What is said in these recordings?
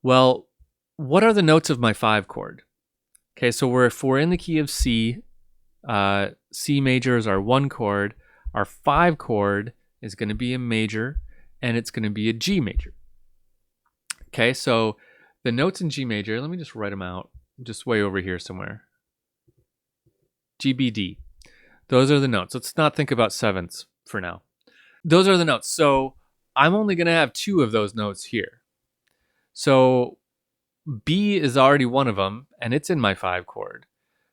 Well, what are the notes of my 5 chord? Okay, so if we're in the key of C, C major is our 1 chord. Our 5 chord is going to be a major, and it's going to be a G major. Okay, so the notes in G major, let me just write them out, just way over here somewhere. G, B, D. Those are the notes. Let's not think about sevenths for now. Those are the notes. So I'm only going to have 2 of those notes here. So B is already one of them, and it's in my 5 chord.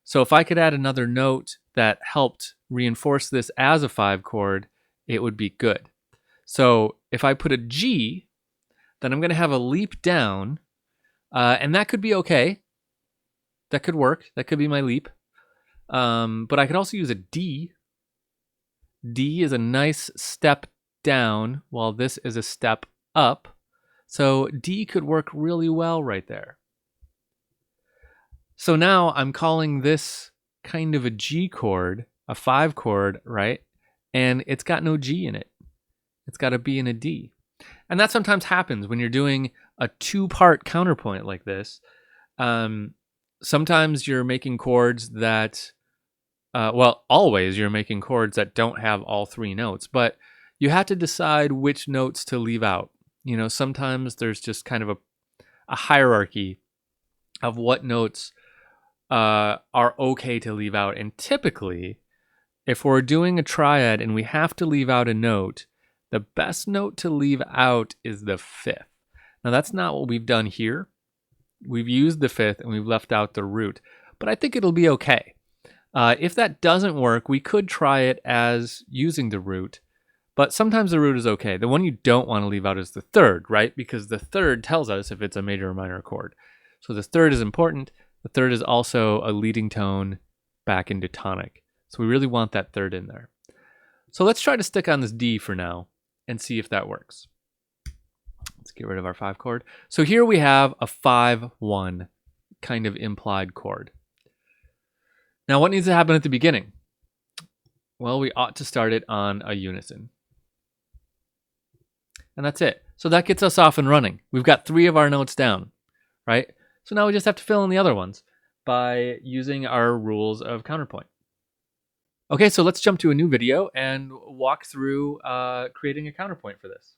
So if I could add another note that helped reinforce this as a 5 chord, it would be good. So if I put a G, then I'm going to have a leap down, and that could be okay. That could work. That could be my leap. But I could also use a D. D is a nice step down, while this is a step up. So D could work really well right there. So now I'm calling this kind of a G chord, a 5 chord, right? And it's got no G in it. It's got a B and a D. And that sometimes happens when you're doing a 2-part counterpoint like this. Sometimes you're making chords that, always you're making chords that don't have all 3 notes, but you have to decide which notes to leave out. You know, sometimes there's just kind of a hierarchy of what notes are okay to leave out. And typically, if we're doing a triad and we have to leave out a note, the best note to leave out is the 5th. Now, that's not what we've done here. We've used the 5th and we've left out the root, but I think it'll be okay. If that doesn't work, we could try it as using the root, but sometimes the root is okay. The one you don't want to leave out is the 3rd, right? Because the 3rd tells us if it's a major or minor chord. So the 3rd is important. The 3rd is also a leading tone back into tonic. So we really want that 3rd in there. So let's try to stick on this D for now and see if that works. Let's get rid of our 5 chord. So here we have a 5-1 kind of implied chord. Now what needs to happen at the beginning? Well, we ought to start it on a unison. And that's it. So that gets us off and running. We've got 3 of our notes down, right? So now we just have to fill in the other ones by using our rules of counterpoint. Okay, so let's jump to a new video and walk through creating a counterpoint for this.